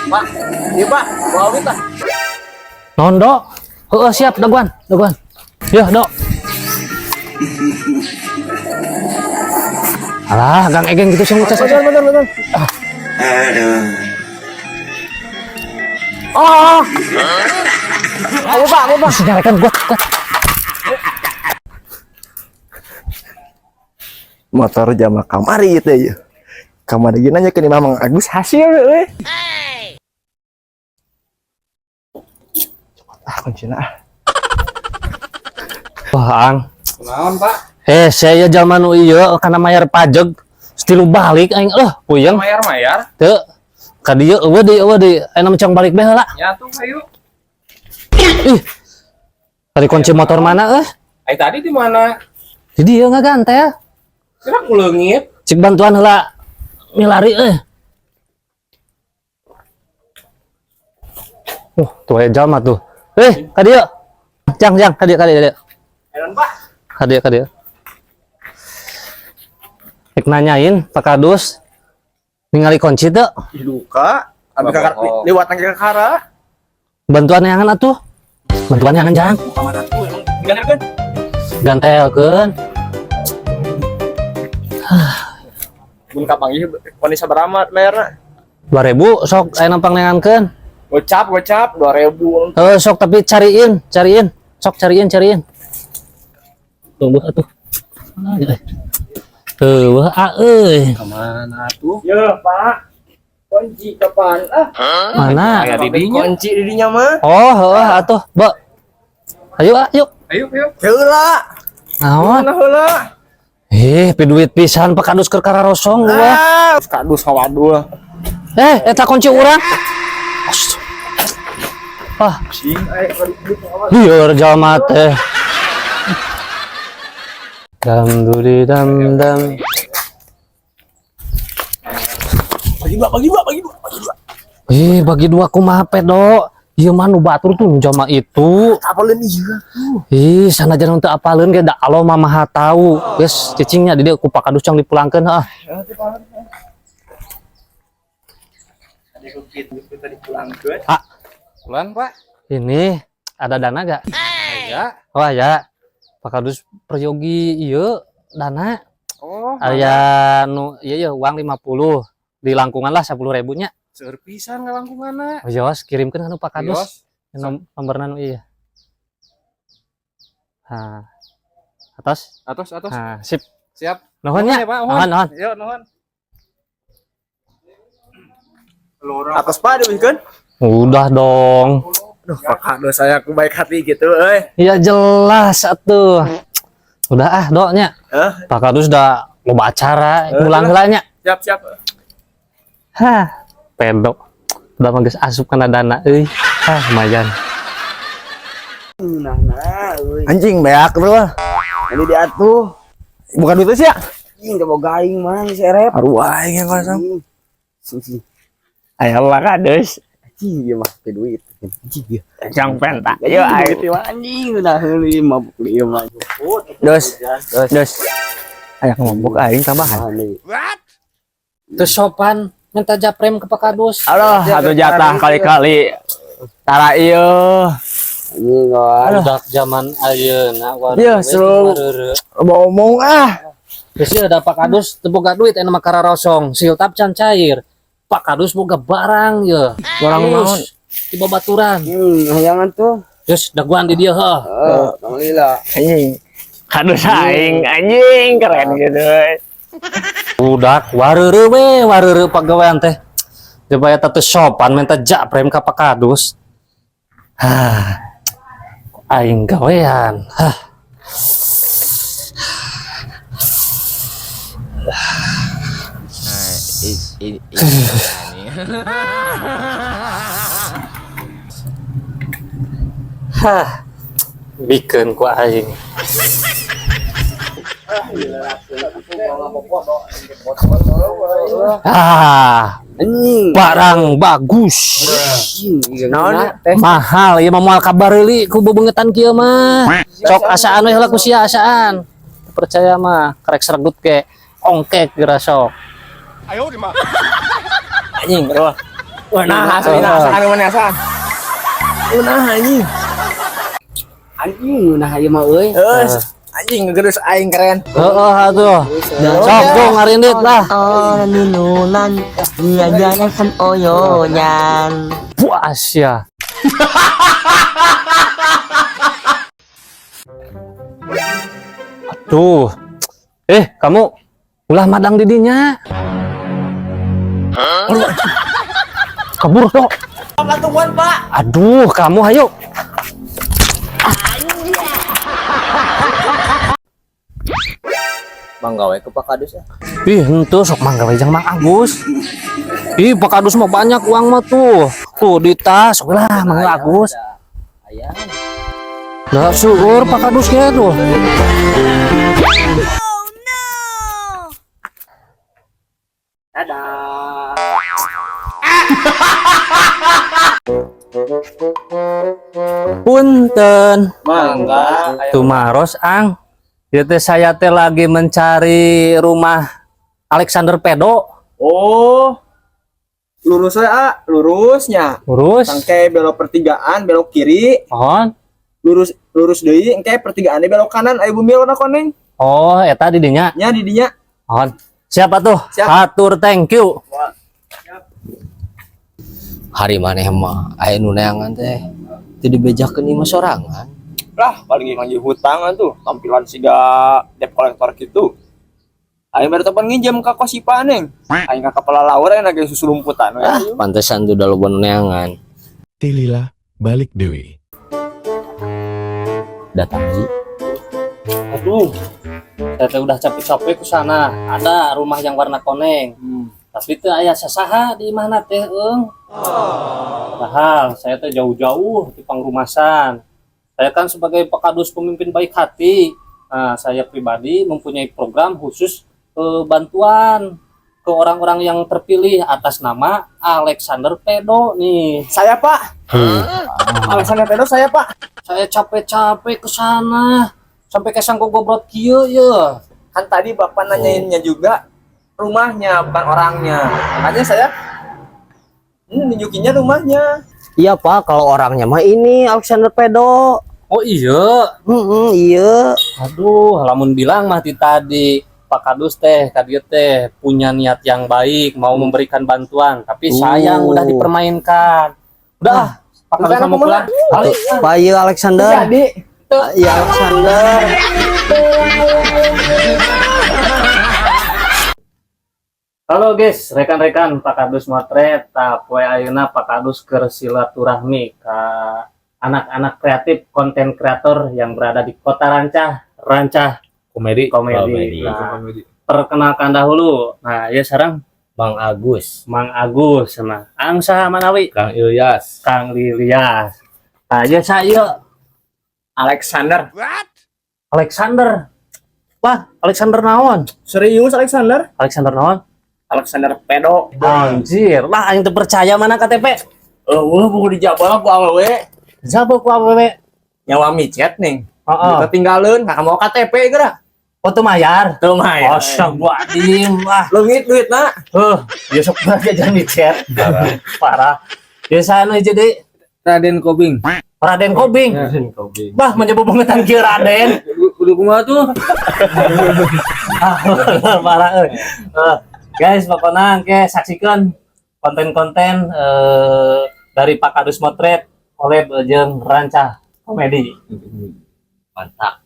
Pak, iya Pak, bawa duit lah. Nondo. Heeh, siap daguan. Yuk, Dok. Alah, Gang Egen gitu sih ngucas. Betul. Oh. Ayo Pak. Masih nyalakan gua. Motor jama kamari itu ya. Kamari gini nanya ke Mamang Agus hasil euy. Kuncina. Wah, Ang. Naon Pak? Saya zaman nu ieu kana mayar pajak stilu balik aing puyeng. Mayar. Teu. Ka dieu eueuh deui aya mencang balik bae heula. Ya tuh ayo. Ih. Tadi kunci motor mana Ai tadi di mana? Di dieu ngagantel. Kira kuleungit. Cik bantuan heula milari tuh aya jalma tuh. Ka dieu. Jang, ka dieu. Enon Pak. Ka dieu. Rek nanyain Pak Kadus ningali kunci teu? Duka. Abi kakak liwat nang kakara. Bantuan yangan atuh. Bantuan yangan jang. Kamana tuh emang digantelkeun. Gantelkeun. Mun kapanggih kondisi berapa bayarna? 2000 sok aya nampang nengankeun. Gocap 2000. Sok tapi cariin. Sok cariin. Tunggu atuh. Euy. Kemana tuh? Ya Pak. Kunci kapan? Mana? Aya di dinya. Kunci di dinya mah. Oh, heuh atuh, Mbak. Ayo. Ayo. Heula. Naon? Heula. Piduit pisan Pak Kadus keur kararosong gua. Kadus hawadul. Eta kunci urang. Cing aya Lieur jalma teh. Dam. bagi dua. Bagi dua kumaha pedo. Ieu mah nu batur tuh jalma itu. Apaleun ieu? Sanajan teu apaleun ge da Allah mah maha tahu. Geus cicingnya di dieu ku Pak Kadus cang dipulangkeun heuh. Pulang Pak. Ini ada dana gak? Ya. Oh ya. Pak Kadus peryogi ieu dana. Oh. Aya nu ieu uang 50 di langkungan lah 10.000 nya. Seur pisan ngalangkunganna. Oh yos kirimkeun anu Pak Kadus. Nomorna nu ieu. Atas. Sip. Siap. Nuhun nya. Nuhun. Yo, nuhun. Atas Pak diwihkeun? Udah dong. Aduh, Pak Kadus saya ku baik hati gitu euy. Ya jelas atuh. Udah doknya. Pak Kadus udah loba acara ulang heula nya. Siap. Pedo. Udah mah geus asup kana dana euy. Lumayan. Anjing beak tuh. Ini diatuh. Bukan itu sih ya? Anjing boga aing mah si Erep. Aduh aing yang kosong. Ayolah Kadus. Anjing ieu mah teh duit. Anjing ieu. Jang penta. Ayo ayo. Anjing udah heuli mabuk ieu mah. Dos. Aya ngomong aing tambahan. Terus sopan minta japrem ke Pak Kadus. Aduh, atuh jatah kali-kali. Tara ieu. Anjing Budak zaman ayeuna Iya, seru. Ngomong Geus ieu ada Pak Kadus teu boga duit anu mah kararosong, siltap can cair. Pak Kadus boga barang ye. Barang naon? Di babaturan. hayangan tuh. Geus daguan di dieu heuh. Alhamdulillah. Anjing. Kadus aing anjing keren gitu. Budak wareureuh pagawean teh. Coba eta teh sopan minta japrem ka Pak Kadus. Aing gawean. Bikin ku aing. Anjing. Barang bagus. Mahal ya moal kabar heuli ku bebeungetan kieu mah. Sok asaan we heula ku sia asaan. Percaya mah karek sregut ke ongkek geura sok. Ayo di mah. Anjing bro. Nah, asal mana asal? Nah, anjing. Anjing nah ieu mah euy. Anjing ngegerus aing keren. Heeh atuh. Sok dong ngarindit lah. Nunulan Niaga kan oyoyan. Puas ya. Aduh. Kamu ulah madang didinya. Kabur dong. Tungguan, Pak. Aduh, kamu ayo. Manggawe ke Pak Kadus ya. Ih, henteu sok manggawe jeung Mang Agus. Ih, Pak Kadus mah banyak uang mah tuh. Tuh di tas, sok lah Mang Agus. Ayah. Nah, syukur Pak Kadus ya tuh. Dadah. Punten. Mangga. Tumaros ang. Ieu teh saya teh lagi mencari rumah Alexander Pedo. Oh. Lurus ya, lurusnya. Lurus. Sangke belok pertigaan, belok kiri, Mohon. lurus deui engke pertigaannya belok kanan aya bumi warna koneng. Oh, eta di dinya. Nya di dinya. Mohon. Siapa tuh? Siap. Hatur thank you. Hari maneh mah aya nu neangan teh teu dibejakeun ieu mah sorangan. Lah, paling ngangge hutangan tuh, tampilan siga debt collector gitu. Aing baru tepan nginjem ka kosipa neng. Aing ka kepala laur aya lagi susurumputan. Pantesan tuh udah loba nu neangan. Tilila balik deui. Datang sih. Aduh. Saya teh udah capek-capek ke sana. Ada rumah yang warna koneng. Tapi teu aya sasaha di mana teh, Eung. Padahal saya teh jauh-jauh di pangrumasan. Saya kan sebagai Pakadus pemimpin baik hati. Nah, saya pribadi mempunyai program khusus bantuan ke orang-orang yang terpilih atas nama Alexander Pedo nih. Saya, Pak. Alexander Pedo saya, Pak. Saya capek-capek ke sana sampai ke sangko gobrot kieu ya. Kan tadi Bapak nanyainnya juga rumahnya bukan orangnya. Makanya saya nunjukinnya rumahnya. Iya Pak, kalau orangnya mah ini Alexander Pedo. Oh iya. Iya. Aduh, lamun bilang mah tadi Pak Kadus teh, kadieu teh punya niat yang baik, mau memberikan bantuan, tapi sayang udah dipermainkan. Udah, Pak Kadus kamu pulang. Balik. Pak iya Alexander. Jadi, Iya Alexander. Halo guys, rekan-rekan Pak Kadus motret, poe ayeuna Pak Kadus keur silaturahmi ka anak-anak kreatif konten kreator yang berada di Kota Rancah komedi. Nah, perkenalkan dahulu. Nah, ya sekarang Bang Agus. Mang Agus sama Angsa Manawi, Kang Ilyas. Kang Lilias. Nah, ya saya Alexander. Alexander. Wah, Alexander naon? Serius Alexander? Alexander naon? Alexander Pedo. Anjir, lah aing teu percaya mana KTP. Buku dijabal ku awewe. Jabo ku awewe. Nyawa micet ning. Heeh. Kita tinggalin, kakak mau KTP geura. Foto mayar. Tuh mah ya. Astagfirullahaladzim lah. Leungit duitna. Ya sok aja jangan di-chat. Parah. Biasa anu jadi Raden Kobing. Raden Kobing. Bah, menjadi bangetan kieu Raden. Kudu kumaha tuh? Parah euy. Guys, pokoknya ke saksikan konten-konten dari Pak Kadus Motret oleh jeung Rancah Komedi. Mantap.